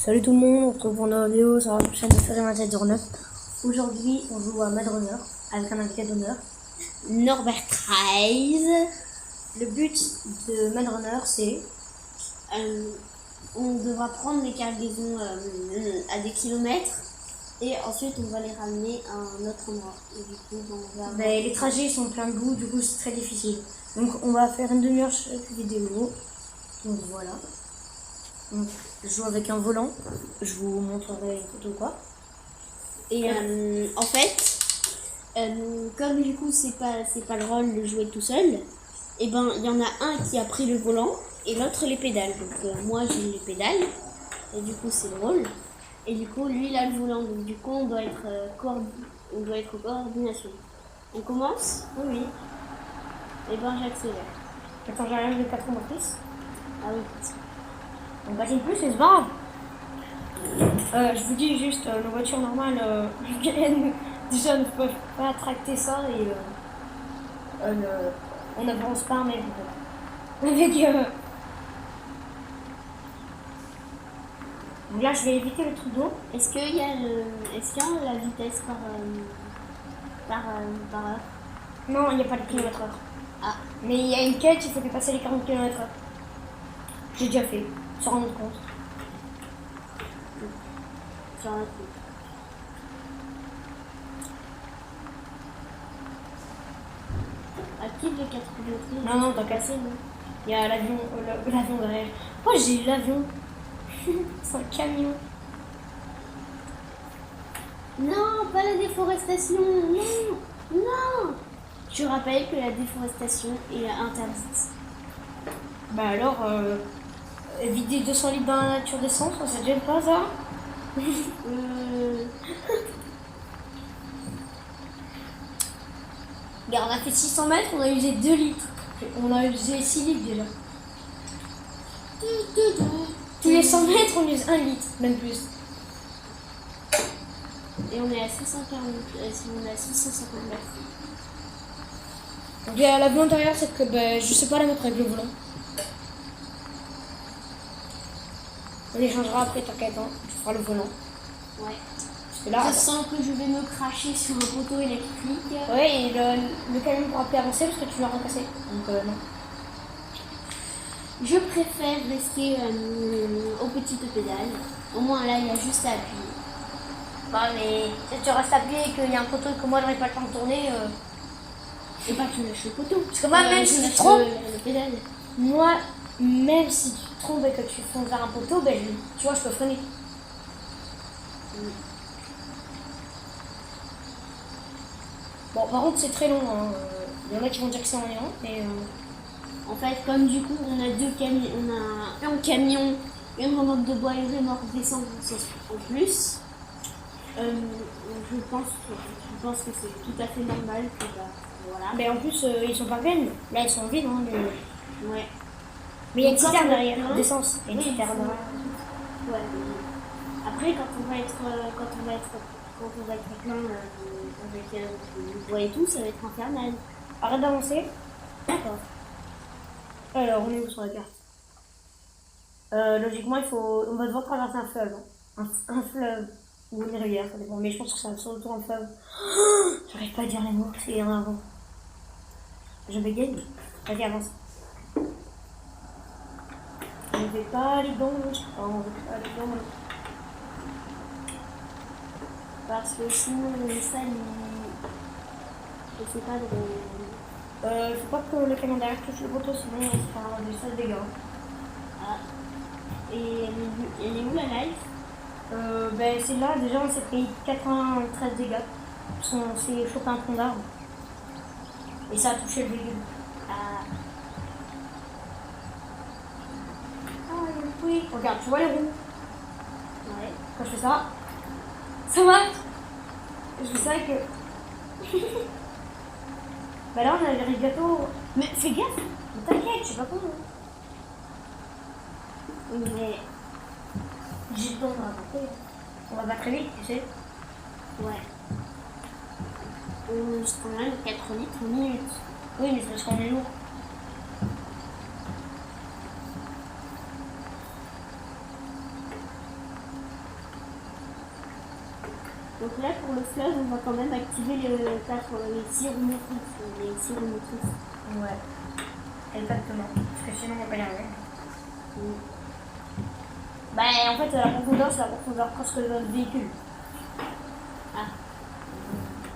Salut tout le monde, on se retrouve pour une nouvelle vidéo sur la chaîne de Farid 2709. Aujourd'hui, on joue à Mad Runner avec un invité d'honneur, Norbert Reis. Le but de Mad Runner, c'est on devra prendre les cargaisons à des kilomètres et ensuite on va les ramener à un autre endroit. Et du coup, on va les trajets sont plein de boue, du coup c'est très difficile. Donc on va faire une demi-heure chaque vidéo. Donc voilà. Donc, je joue avec un volant, je vous montrerai une photo ou quoi. Et en fait, comme du coup c'est pas le rôle de jouer tout seul, et ben il y en a un qui a pris le volant et l'autre les pédales. Donc moi j'ai les pédales et du coup c'est le rôle. Et du coup lui il a le volant. Donc du coup on doit être en coordination. On commence? Oui. Et ben j'accélère. Attends, j'arrive de 4 motrices. Ah oui. On patine plus, c'est pas grave. Je vous dis juste, nos voitures normales, déjà ne peuvent pas tracter ça et on n'avance pas, mais avec. Donc là, je vais éviter le truc d'eau. Est-ce qu'il y a la vitesse par heure? Non, il n'y a pas de km/h. Ah. Mais il y a une quête, il faut dépasser les 40 km/h. J'ai déjà fait, sans rendre compte. Sur un coup. Active les 4 pilotes. Non, t'as cassé, non. Il y a l'avion derrière. Pourquoi j'ai l'avion? C'est un camion. Non, pas la déforestation. Non, non. Je rappelle que la déforestation est interdite. Bah alors, vider 200 litres dans la nature d'essence, ça te gêne pas ça? Regarde, on a fait 600 mètres, on a usé 2 litres. On a usé 6 litres déjà. Tous les 100 mètres, on use 1 litre, même plus. Et on est à 650 mètres. Donc l'avion intérieur, c'est que je sais pas la mettre avec le volant. On les changera après, t'inquiète, hein. Tu feras le volant. Ouais. Parce que là, je sens que je vais me cracher sur un poteau électrique. Ouais, et le camion ne pourra plus avancer parce que tu l'as recassé. Donc non. Je préfère rester aux petites pédales. Au moins là, il y a juste à appuyer. Bah mais si tu restes appuyé et qu'il y a un poteau et que moi j'aurais pas le temps de tourner. C'est pas que tu lâches le poteau. Parce que moi, même si tu te trompes, moi, même si tu te trompes et que tu fonces vers un poteau, tu vois, je peux freiner. Bon, par contre, c'est très long. Hein. Il y en a qui vont dire que c'est ennuyant, mais. En fait, comme du coup, on a deux camions, on a un camion, une remorque de bois et une remorque d'essence en plus. Je pense que c'est tout à fait normal. Voilà. Mais en plus, ils sont pas pleins. Là, ils sont vides. Hein, Ouais. Mais il y a une citerne derrière, d'essence. Il y a une citerne derrière. Ouais. Après, quand on va être plein avec le bois et tout, ça va être infernal. Arrête d'avancer. D'accord. Alors, on est où sur la carte? Logiquement, on va devoir traverser un fleuve. Un fleuve ou une rivière, ça dépend. Mais je pense que ça va surtout un fleuve. J'arrive pas à dire les mots, c'est énervant. Je bégaye. Vas-y, avance. Je vais pas aller dans l'eau. Parce que sinon, ça, c'est pas drôle. Faut pas que le camion derrière touche le poteau, sinon il fera des sales dégâts. Ah. Et elle est où la life? C'est là, déjà on s'est pris 93 dégâts. On s'est chopé un tronc d'arbre. Et ça a touché le véhicule. Ah. Oui. Regarde, tu vois les roues? Ouais. Quand je fais ça, ça marche. Je fais ça que. Bah là on arrive bientôt. Mais fais gaffe. Mais t'inquiète, je sais pas comment. Mais J'ai le temps de raconter. On va pas très vite, tu sais. ouais. On se prend même 4 litres en minute. Oui, mais c'est parce qu'on est lourd. Donc là, pour le fleuve, on va quand même activer les 6 roues motrices. Les 6 roues motrices. Ouais. Exactement. Parce que sinon, on va pas y arriver. Bah, en fait, la profondeur, c'est la profondeur presque de notre véhicule. Ah.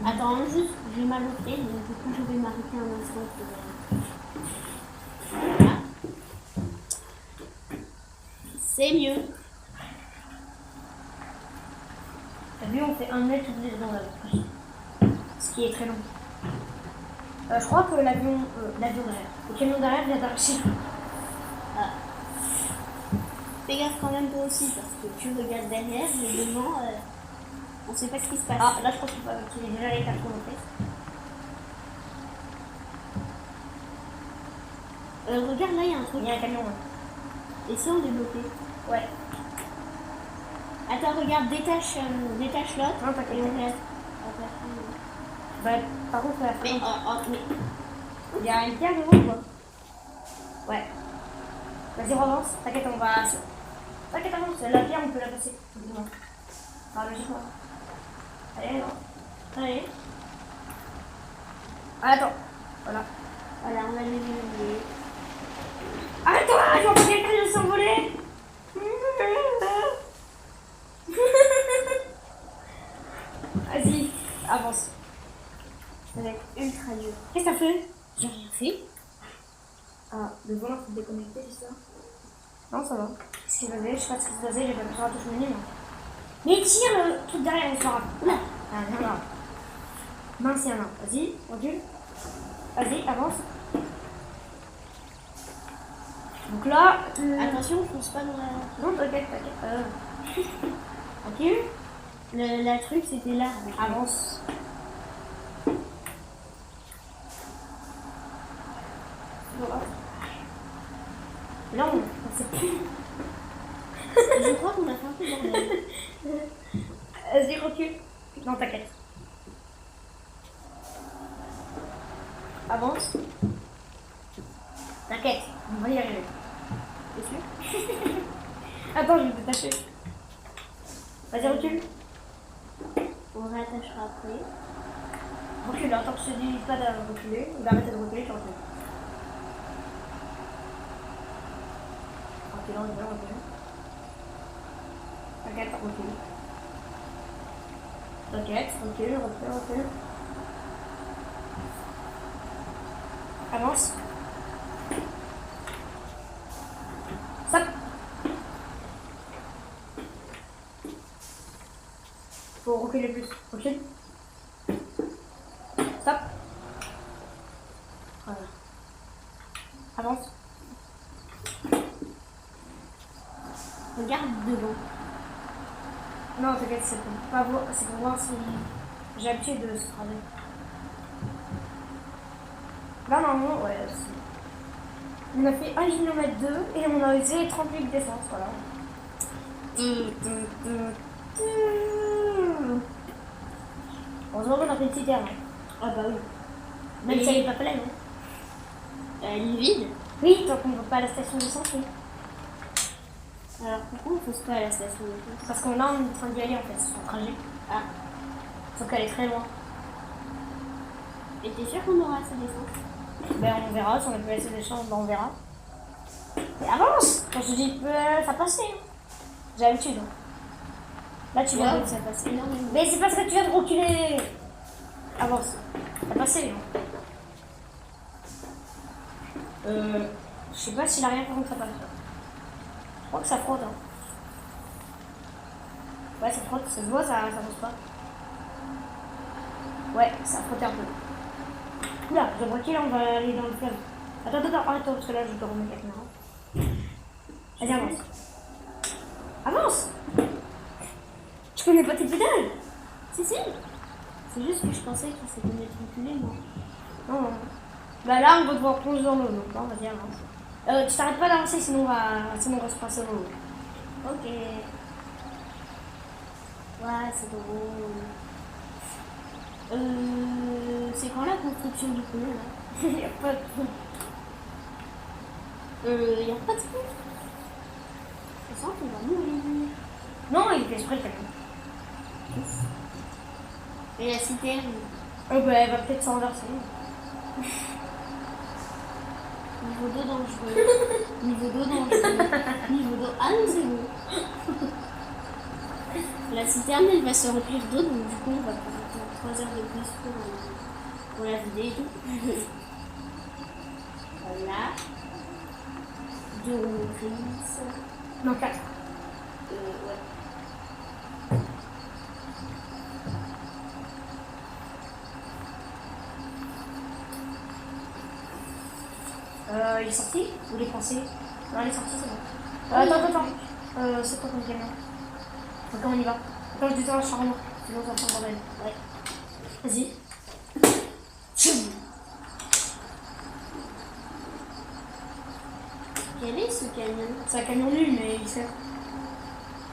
Attends, juste, j'ai mal au pied, donc du coup, je vais m'arrêter un instant. Voilà. C'est mieux. T'as vu, on fait 1 mètre tous les dans la bouche. Ce qui est très long. Je crois que l'avion derrière. Le camion derrière vient d'arracher. Ah. Fais gaffe quand même toi aussi, parce que tu regardes derrière, mais devant, on sait pas ce qui se passe. Ah, là, je pense qu'il est déjà les cartons en fait. Regarde là, il y a un truc. Il y a un camion. Ouais. Et si on débloquait? Ouais. Attends, regarde, détache l'autre. Non, t'inquiète. Et on reste. Bah, par contre, la Mais, mais. il y a une pierre devant ou quoi? Ouais. Vas-y, relance. T'inquiète, on va. T'inquiète, avance. La pierre, on peut la passer. Dis-moi. Ah, logiquement. Allez, non. Allez. Ah, attends. Voilà. Voilà, on va les éliminer. Arrête-toi! Je vois pas quelqu'un de s'envoler! Vas-y, avance. Ça va être ultra dur. Qu'est-ce que t'as fait? J'ai rien fait. Ah, le volant s'est déconnecté, c'est ça? Non, ça va. Qu'est-ce qu'il faisait? Je sais pas ce qu'il faisait, j'ai pas pu sur la touche menu, moi. Mais tire le truc derrière, on se fera. Oula! Ah, non, non. Mince, il y en a. Vas-y, recule. Vas-y, avance. Donc là. Attention, je pense pas dans la. Non, t'inquiète. Recule. La truc, c'était là. Avance. Voilà. Là, on sait plus. Je crois qu'on a fait un peu de bordel. Vas-y, recule. Non, t'inquiète. Avance. T'inquiète, on va y arriver. T'es sûr? Attends, je vais te détacher. Vas-y, recule. On réattachera après. Recule, attends que je te dis pas de reculer. Il va arrêter de reculer, tu recules. Reculant, recule. T'inquiète, recule. T'inquiète, recule. Avance. Stop. Faut reculer plus. Recule. Stop. Voilà. Avance. Regarde devant. Non, t'inquiète, c'est pour pas voir, c'est pour voir si j'ai l'habitude de se traver. Là, normalement, ouais, c'est... On a fait 1 km 2 et on a usé 30 litres d'essence, voilà. Heureusement qu'on a fait une citerne. Ah bah oui. Même si elle est pas pleine. Hein. Elle est vide. Oui, tant qu'on ne va pas à la station d'essence, oui. Alors pourquoi on ne fonce pas à la station d'essence? Parce qu'on est en train d'y aller en fait, sur son trajet. Ah. Sauf qu'elle est très loin. Et t'es sûr qu'on aura assez d'essence? Ben on verra, si on a pu laisser des chances, ben on verra. Mais avance! Quand je te dis ça passait. Hein. J'ai l'habitude. Hein. Là tu viens de... Ça passe énormément. Mais c'est parce que tu viens de reculer. Avance. Ça passait. Hein. Je sais pas s'il a rien contre ça passe. Je crois que ça frotte. Hein. Ouais, ça frotte, ça se voit, ça pose pas. Ouais, ça frotte un peu. Oula, je vois qu'il on va aller dans le fleuve. Attends, arrête parce que là je te remets la caméra. Vas-y, avance. Avance! Tu connais pas tes pédales? Si. C'est juste que je pensais qu'il s'était matriculé, moi. Non. Bah là, on va devoir plonger dans l'eau, donc hein, vas-y, avance. Tu t'arrêtes pas d'avancer, sinon on va se passer dans l'eau. Ok. Ouais, c'est drôle. C'est quand la construction du pont, là? Il n'y a pas de pont. Y a pas de pont. Je sens qu'on va mourir. Non, il fait exprès le camion. Et la citerne. Oh bah elle va peut-être s'en renverser. Niveau d'eau dangereux. Niveau d'eau dangereux. Niveau d'eau. Ah non, c'est bon. La citerne, elle va se remplir d'eau, donc du coup, on va prendre 3 heures de plus pour la vider et tout. Voilà. 2 gris. Non, 4. Ouais. Il est sorti? Vous les pensez? Non, il est sorti, c'est bon. Attends. C'est quoi comme camion? Comment on y va? Attends, je descends la charme. Sinon, ça prend bordel. Ouais. Vas-y. Quel est ce camion? C'est un camion nul, mais il sert.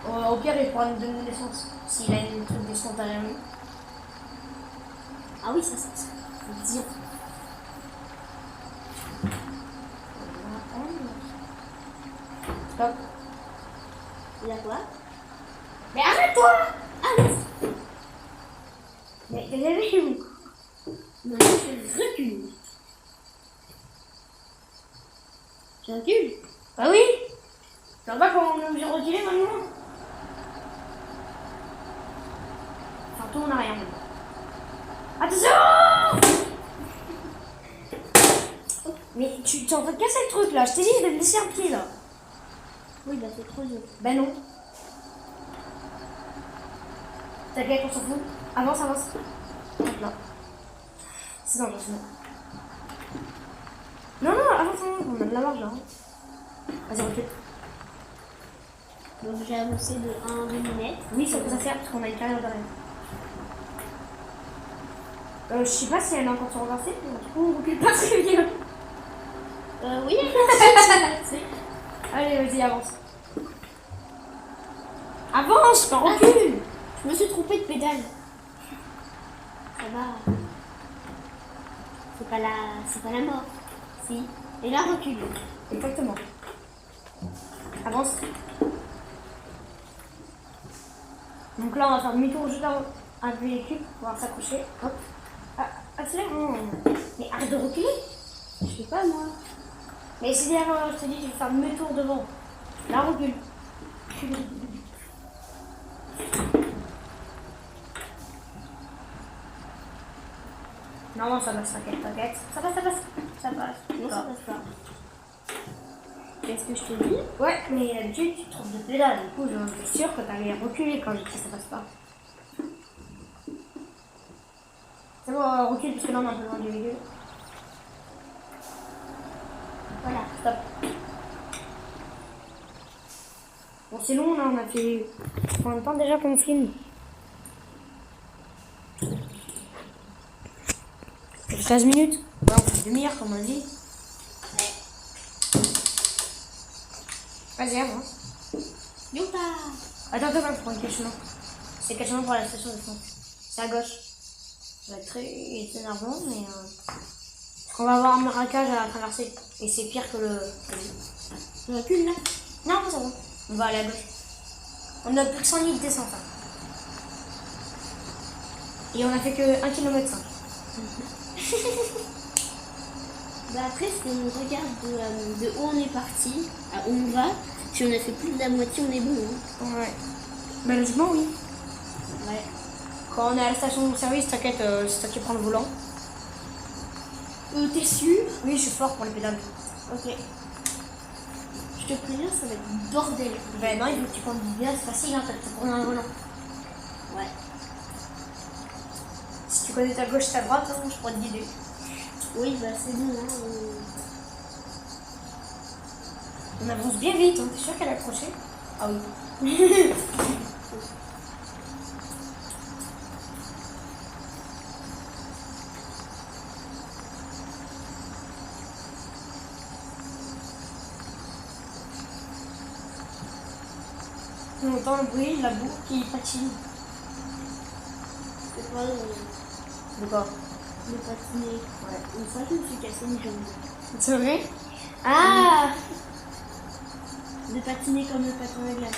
Au pire, il pourra nous donner l'essence. S'il a une truc d'essence à la main. Ah oui, ça c'est ça. Faut le dire. Stop. Il y a quoi? Mais arrête-toi! Ah oui. Mais t'es élevé ou? Maintenant, je recule. Je recule? Bah oui! Tu vois pas comment on est obligé de reculer maintenant? Enfin, tout en arrière maintenant. Attention! Mais tu es en train de casser le truc là, je t'ai dit de me laisser un pied là. Oui, bah c'est trop dur. Ben non. T'inquiète, on s'en fout. Avance. Hop là. C'est dangereux sinon. Non, avance, on a de la marge là. Vas-y, recule. Donc j'ai avancé de 1 mm. Oui, ça sert parce qu'on a une carrière derrière. Je sais pas si elle est encore sur renversée, mais du coup on recule pas très bien. Oui, Allez, vas-y, avance. Avance, pas recule. je me suis trompée de pédale. Ça va. C'est pas la mort. Si. Et là, recule. Exactement. Avance. Donc là, on va faire demi-tour juste avant un véhicule, on va s'accrocher. Hop. Accélère. Mais arrête de reculer. Je sais pas, moi. Mais c'est derrière, je te dis, tu vas faire demi-tour devant. Là, recule. Non, ça passe, t'inquiète. Ça passe. Non, ça passe pas. Qu'est-ce que je te dis? Ouais, mais d'habitude, tu te trompes de pédale. Du coup, je suis sûre que t'allais reculer quand je dis que ça passe pas. C'est bon, recule, parce que là, on est un peu loin du véhicule. Voilà, stop. Bon, c'est long, là, on a fait combien de temps déjà qu'on filme? Ça fait 15 minutes. Ouais, on fait une demi-heure, comme on a dit. Vas-y, avance. Youpa! Attends, je prends quel chemin? C'est quel chemin pour la station de fond? C'est à gauche. Ça va être très énervant, mais on va avoir un marécage à traverser. Et c'est pire que le. Je recule là? Non, c'est bon. On va aller à gauche. On a plus que 100 000 descentes. Hein. Et on a fait que 1 km 5. Bah après, si on regarde de où on est parti à où on va, si on a fait plus de la moitié, on est bon. Hein. Ouais. Bah logiquement, oui. Ouais. Quand on est à la station de service, t'inquiète, c'est toi qui prends le volant. T'es sûr? Oui, je suis fort pour les pédales. Ok. Je te préviens, ça va être bordel. Ben non, il faut que tu conduis bien, c'est facile, hein, t'as que prendre un volant. Ouais. Si tu connais ta gauche, ta droite, hein, je pourrais te guider. Oui, bah c'est bon. Hein. On avance bien vite, hein. T'es sûr qu'elle a accroché? Ah oui. On entend le bruit de la boue qui patine. C'est pas De quoi? le patiner. Ouais. Une fois, je me suis cassé une jambe. C'est vrai? Ah! De patiner comme le patin à glace.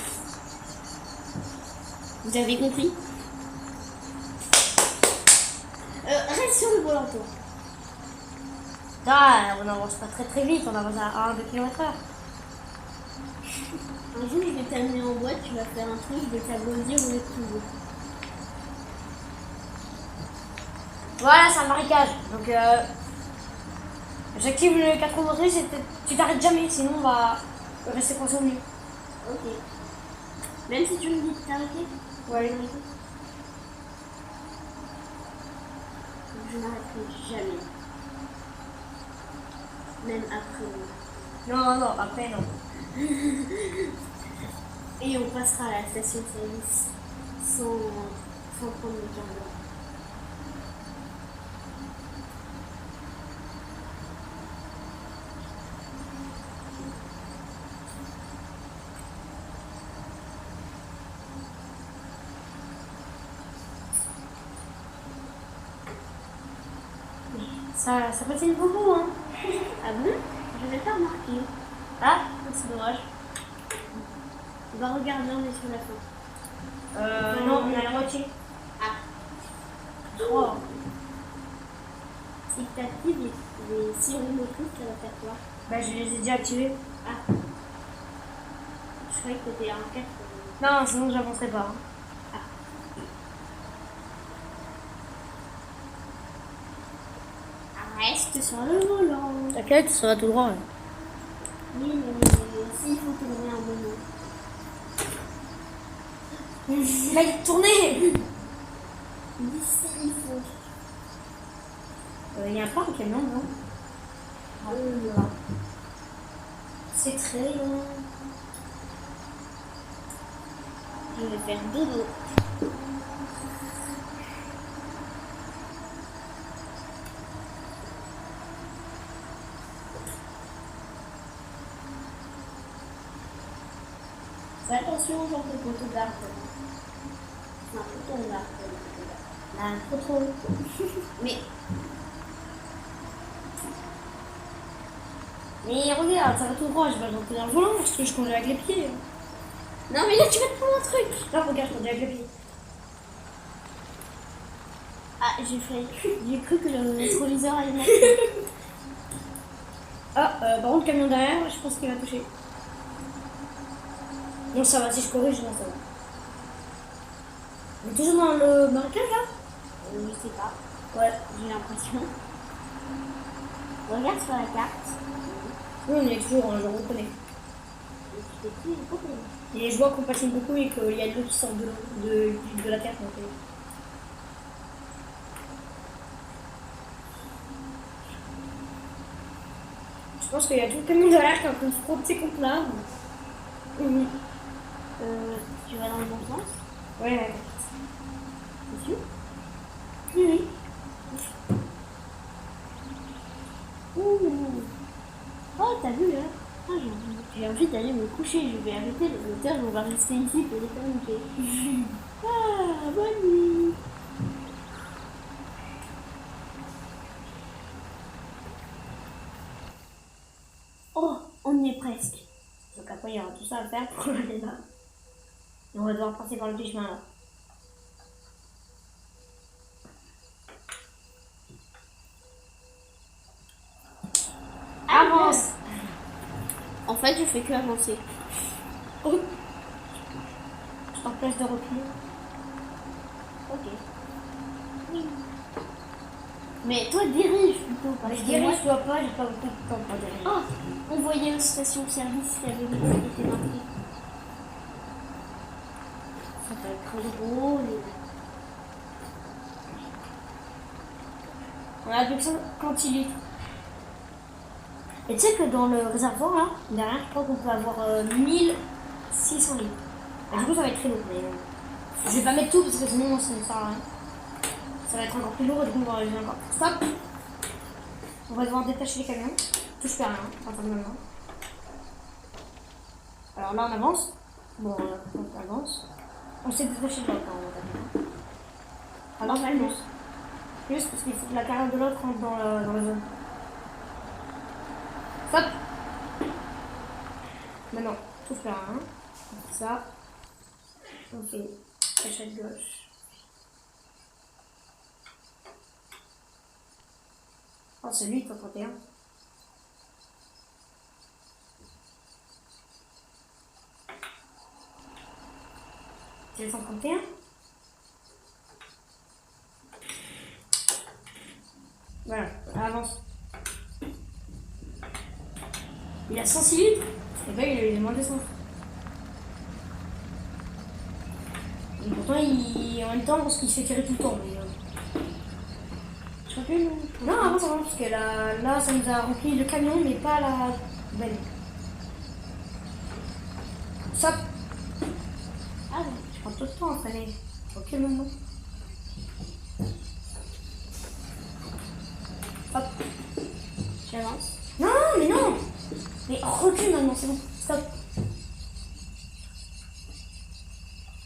Vous avez compris? reste sur le volant, toi. Ah, on avance pas très vite, on avance à 1-2 km/h. Un jour, je vais t'amener en boîte, tu vas faire un truc, je vais t'abondir au lieu de tout. Voilà, c'est un marécage. Donc, j'active le 4 roues motrices et tu t'arrêtes jamais, sinon on va rester coincé au milieu. Ok. Même si tu me dis de t'arrêter. Ouais. Je n'arrêterai jamais. Même après. Non, après non. Et on passera à la station de service sans prendre le carburant. Ça patine beaucoup, hein. Ah bon? Je n'avais pas remarqué. Ah, c'est dommage. On va regarder, on est sur la fin. Non, on est à la moitié. Ah. Oh. Si tu actives les 6 roues motrices, ça va faire quoi? Bah, je les ai déjà activés. Ah. Je croyais que t'étais en 4. Non, sinon j'avancerai pas. Hein. Reste sur le volant. T'inquiète, ça va tout droit. Ouais. Oui, mais s'il faut tourner un moment. Il a tourné. Oui, s'il faut. Il y a pas un camion, non? C'est très long. Je vais faire dodo. Fais attention, genre de poteau d'arbre. Non, poteau d'arbre. Là, trop. Mais regarde, ça va tout droit, je vais rentrer dans le volant parce que je conduis avec les pieds. Non, mais là, tu vas te prendre un truc. Non, regarde, je conduis avec les pieds. Ah, j'ai cru que le rétroviseur allait mettre. Ah, par contre, le camion derrière, je pense qu'il va toucher. Non, ça va, si je corrige, non, ça va. On est toujours dans le marécage là? Je sais pas. Ouais. J'ai l'impression. Regarde sur la carte. Oui, on est toujours, je reconnais. Et je vois qu'on patine beaucoup et qu'il y a de l'eau qui sort de la terre. Donc, je pense qu'il y a tout le camion derrière qui est en train de frotter contre l'arbre. Oui. Tu vas dans le bon sens? Ouais. C'est sûr? Oui. Ouh. Oh, t'as vu là? Ah, j'ai envie d'aller me coucher. Je vais arrêter le moteur. On va rester ici pour les communiquer. Ah, bonne nuit. Oh, on y est presque. Donc après, il y aura tout ça à faire pour aller là. Et on va devoir passer par le petit chemin là. Avance! En fait, je fais que avancer. Oh. Je t'empêche de reculer. Ok. Oui. Mais toi, dirige plutôt. Mais je dirige, je dois pas, j'ai pas beaucoup de temps pour diriger. Oh, on voyait aux stations-service qu'il y avait des gens qui étaient marqués. Ça va être trop drôle. On a plus que 50 litres. Et tu sais que dans le réservoir là, derrière, je crois qu'on peut avoir 1600 litres. Et du coup, ça va être très lourd. Mais je vais pas mettre tout parce que sinon, ça ne sert à rien. Ça va être encore plus lourd et du coup, on va réaliser encore. Stop! On va devoir détacher les camions. Touche plus à rien, à partir de maintenant. Alors là, on avance. Bon, on avance. On s'est détaché de l'autre quand on va. Alors, plus parce qu'il faut que la carrière de l'autre rentre dans la zone. Stop! Maintenant, touche plus à rien. On fait ça. On fait cachette gauche. crois que c'est lui, 131. C'est le 131. Voilà, avance. Il a 106 litres. Et ben il a moins de 100. Et pourtant, en même temps, parce qu'il se fait tirer tout le temps. Mais, Je crois que non. non, avant ça va, parce que là, ça nous a rempli le camion, mais pas la benne. Stop. Ah ouais. Je prends tout le temps à freiner. Ok, moment. Hop. J'avance. Non, mais non. Mais recule maintenant, c'est bon. Stop.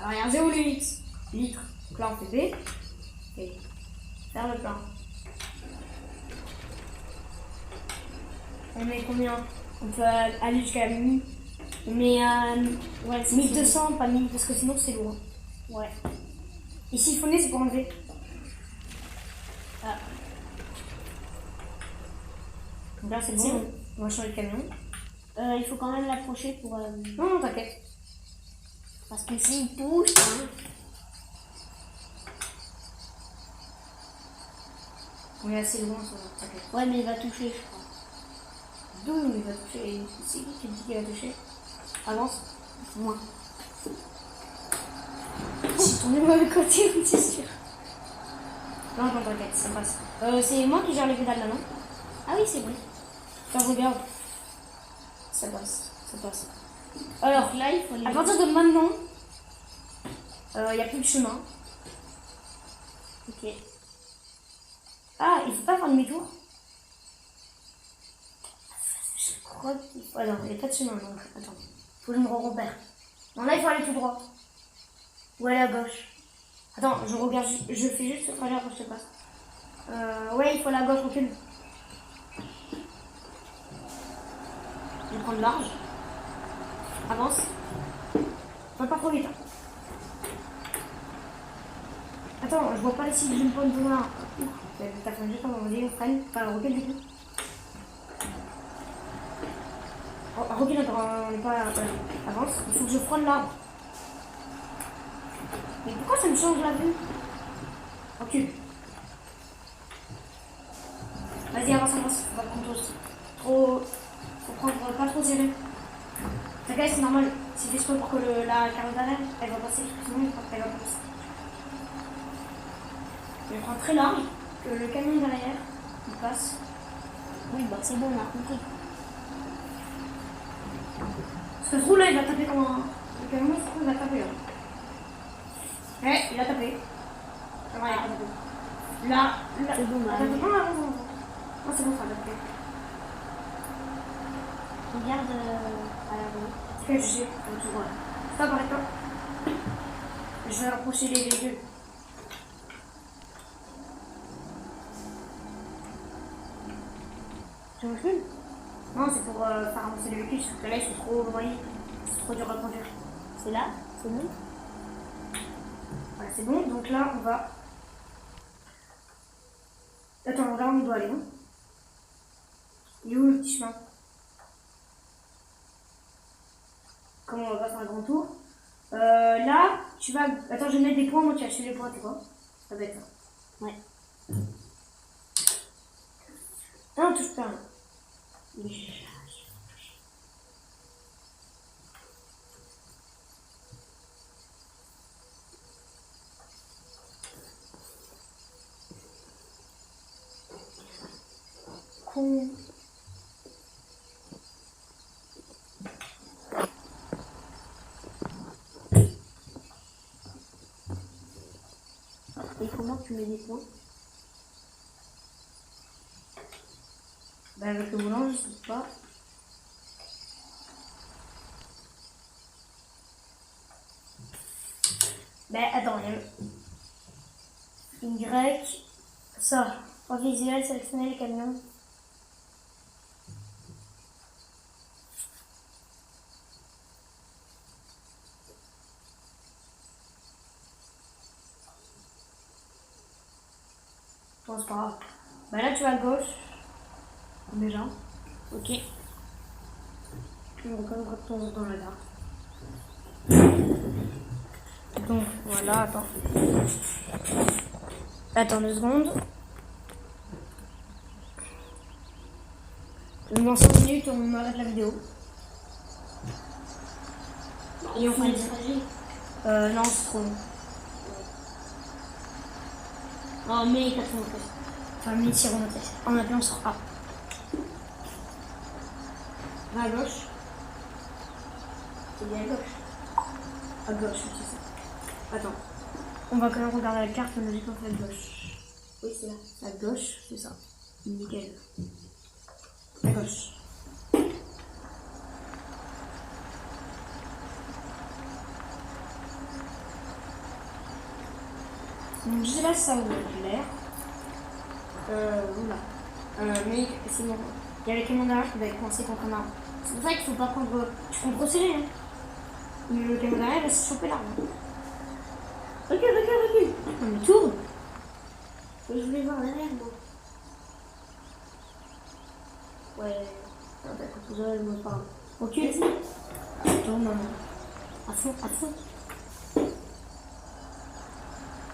Alors, il y a un 0 litre. Donc là, on fait B. Et faire le plein. On met combien? On peut aller jusqu'à 1000. On met Ouais, 1200, pas 1000, parce que sinon c'est lourd. Ouais. Et siphonner, c'est pour enlever. Ah. Donc là, c'est C'est bon. bon. On va changer le camion. Il faut quand même l'approcher pour. Non, non, t'inquiète. Parce que s'il pousse, hein. On est assez loin, ça va, t'inquiète. Ouais, mais il va toucher, je crois. D'où il va toucher? C'est qui dit qu'il va toucher? Avance. Moi. J'ai tourné le mauvais côté, c'est sûr. Non, non, t'inquiète, ça passe. C'est moi qui gère les pédales là, non? Ah oui, c'est vrai. Attends, regarde. Ça passe, ça passe. Alors, Donc là, il faut les. à partir de maintenant, il n'y a plus de chemin. Ok. Ah, il faut pas faire demi-tour. Je crois qu'il faut... Ah non, il n'y a pas de chemin, donc attends. Faut que je me repère. Non, là, il faut aller tout droit. Ou aller à gauche. Attends, je regarde, je fais juste le trajet, après je te passe. Ouais, il faut aller à gauche, recule. Je vais prendre large. Avance. Pas trop vite. Hein. Attends, je vois pas si je me prends devant là. T'as fait juste avant, vas-y, on freine. Enfin, recule du coup. Recule encore, on n'est pas. Avance. Il faut que je prenne l'arbre. Mais pourquoi ça me change la vue? Recule. Vas-y, avance, avance. Faut pas prendre trop. Faut prendre pas trop serré. T'inquiète, c'est normal. C'est fait exprès pour que la carotte d'arrière, elle va passer. Sinon, elle va pas passer. Je prends très large, que le camion derrière, il passe. Oui, bah c'est bon, on a compris. Parce que ce trou là, il va taper comme un. Le camion, ce trou, il va taper là. Ouais, il a tapé. Ah, ouais, il a pas tapé. Là, C'est bon, bah. Attends, non, non, non, non. Non, c'est bon, ça a tapé. Regarde à la rue. Ok, je sais. Voilà. Stop, arrête-toi. Je vais rapprocher les véhicules. Tu recules? Non, c'est pour faire avancer les véhicules, parce que là, ils sont trop noyés. C'est trop dur à conduire. C'est là? C'est bon? Voilà, c'est bon. Donc là, on va. Attends, là, on doit aller, non? Il est où le petit chemin? Comment on va faire un grand tour? Là, tu vas. Attends, je vais mettre des points. Moi, tu vas acheter les points, tu vois? Ça va être ça. Ouais. Non, touche pas. Con. Et comment tu mets des points? Bah, avec le volant, je sais pas. Bah, attends, il y a Y. Ça. En visuel, sélectionner les camions. Bon, c'est pas grave. Bah là, tu vas à gauche. déjà. Ok. On reconnaîtra de temps en temps la carte. Donc voilà, attends. Attends 2 secondes. Dans 5 minutes, on arrête la vidéo. Et on fait le trajet. non, c'est trop long. Oh, mais 80. Enfin, minutes si remonter. En appelant sur A. Va à gauche. C'est bien à gauche. À gauche, oui, c'est ça. Attends. On va quand même regarder la carte, mais logiquement, c'est à gauche. Oui, c'est là. À gauche, c'est ça. Nickel. À gauche. Donc, je sais pas si ça vous est clair. Oula. Mais c'est bon. Il y a les camions derrière qui va être coincé contre un arbre. C'est pour ça qu'il faut pas prendre. Tu prends trop serré, hein. Le camion derrière va se choper l'arbre. Recule. On me tourne. Je voulais voir derrière, moi. Ouais. Ah, d'accord, vous aurez le mot de parole. Ok. Vas-y. Tourne, maman. À fond, à fond.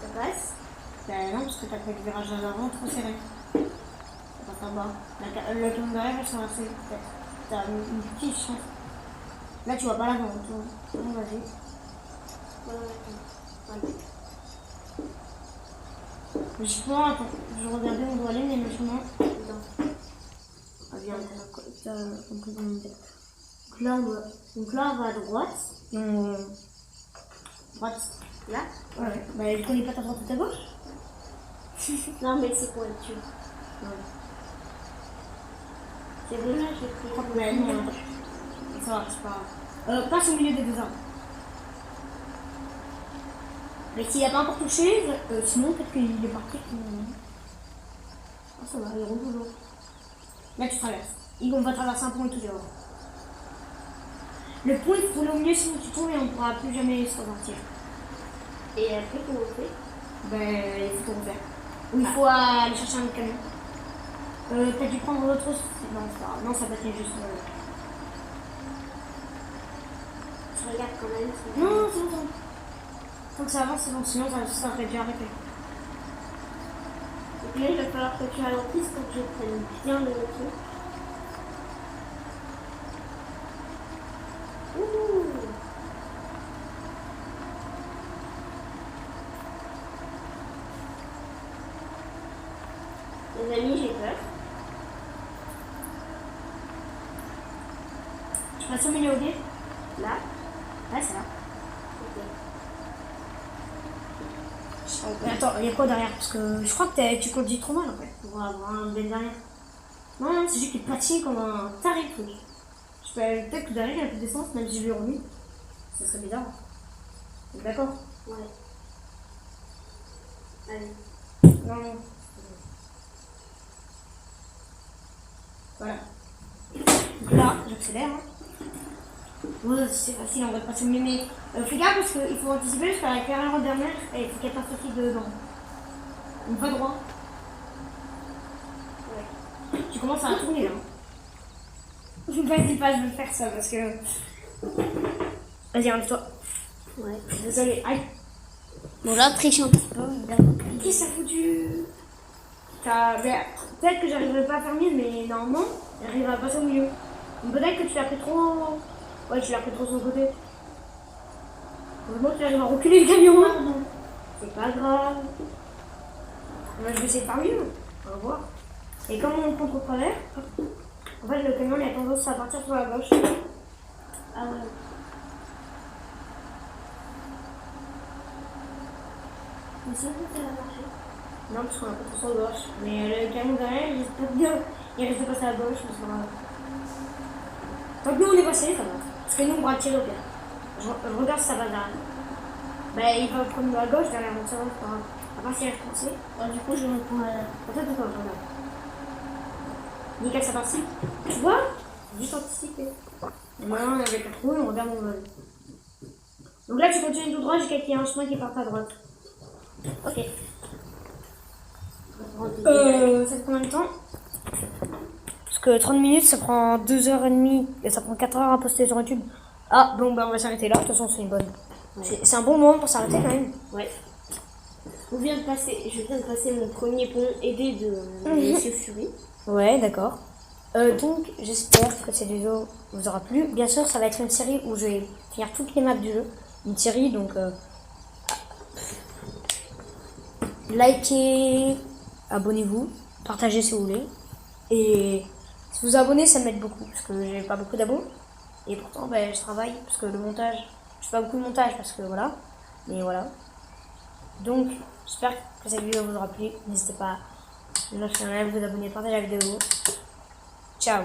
Ça passe. Ben non, parce que t'as fait le virage à l'avant trop serré. Ça passe en bas. Le camion derrière va se lancer. T'as une petite chance. Là, tu vois pas l'avant. Tourne, vas-y. Ouais. Logiquement, attends, je regardais où on doit aller, mais logiquement. Dedans. Ah, bien, t'as compris dans mon tête. Donc là, on va à droite. Et on. Droite. Là. Ouais. Bah, je connais pas ta droite ou ta gauche. Non, mais c'est pour être sûr. Ouais. C'est bon, là, j'ai pris. Ouais, non, non. Ça va, c'est pas grave. Passe au milieu des deux arbres. Mais s'il a pas encore touché, sinon peut-être qu'il est parti. Ah, ça va, il roule toujours. Là, tu traverses. On va traverser un pont et tout d'abord. Le pont, il faut rouler au milieu, sinon tu tombes et on ne pourra plus jamais se repartir. Et après, comment on fait? Ben, il faut tout refaire. Ou il faut aller chercher un autre camion. T'as dû prendre l'autre. Non, c'est pas grave. Non, ça va tenir juste. Je regarde quand même. Non, c'est bon. Faut que ça avance, c'est bon. Sinon, ça aurait déjà arrêté. Donc là, il va falloir que tu ralentisses pour que je prenne bien le truc. Ouh. Les amis, j'ai peur. Je passe au milieu, ok? Là. Ouais, c'est là. Ok. Mais attends, il y a quoi derrière? Parce que je crois que tu conduis trop mal en fait pour avoir un bel derrière. Non, non, c'est juste qu'il patine comme un taré le truc. Peut-être que derrière il y a plus d'essence, même si je lui remis. Ça serait bizarre. D'accord? Ouais. Allez. Non, non. Voilà. Donc là, j'accélère. Hein. Ouais, c'est facile, on va passer mieux, mais fais gaffe parce qu'il faut anticiper parce qu'avec la dernière, il faut qu'elle passe aussi dedans. On va droit. Ouais. Tu commences à tourner là. Vas-y, pas, je vais faire ça parce que. Vas-y, arrête-toi. Ouais. Désolé, aïe. Bon, là, triche un petit peu, évidemment. Qu'est-ce que ça a foutu? Peut-être que j'arriverai pas à faire mieux, mais normalement, j'arrive à passer au milieu. Donc peut-être que tu l'as pris trop. Ouais, tu l'as pris trop sur le côté. Heureusement que tu arrives à reculer le camion. C'est pas grave. Moi, je vais essayer de faire mieux. On va voir. Et comme on compte au travers, en fait, le camion il a tendance à partir sur la gauche. Ah ouais. Mais c'est bon, ça va marcher. Non, parce qu'on a pas trop sur la gauche. Mais le camion derrière, il risque pas de bien. Il risque de passer à gauche, mais c'est pas grave. Tant que nous on est passé, ça va. Parce que nous on va tirer au pire. Je regarde si ça va derrière. Bah, il va prendre à gauche derrière, donc ça va, c'est pas grave. À part s'il reste coincé. Du coup, je reprends la... Attends, regarde. Nickel, ça participe. Tu vois? Juste anticiper. Maintenant, avec la trouille, on regarde où on va aller. Donc là, tu continues tout droit jusqu'à qu'il y ait un chemin qui part à droite. Ok. Ça fait combien de temps? Parce Parce que 30 minutes, ça prend 2h30 et ça prend 4 heures à poster sur YouTube. Ah, bon, bah on va s'arrêter là. De toute façon, c'est une bonne. Ouais. C'est un bon moment pour s'arrêter quand même. Ouais. Je viens de passer mon premier pont aidé de Monsieur Fury. Ouais, d'accord. Donc, j'espère que cette vidéo vous aura plu. Bien sûr, ça va être une série où je vais finir toutes les maps du jeu. Une série, donc likez, abonnez-vous, partagez si vous voulez. Et si vous abonnez, ça m'aide beaucoup parce que j'ai pas beaucoup d'abos. Et pourtant, ben, je travaille parce que le montage, je fais pas beaucoup de montage parce que voilà. Mais voilà. Donc, j'espère que cette vidéo vous aura plu. N'hésitez pas à vous abonner, partager la vidéo. Ciao.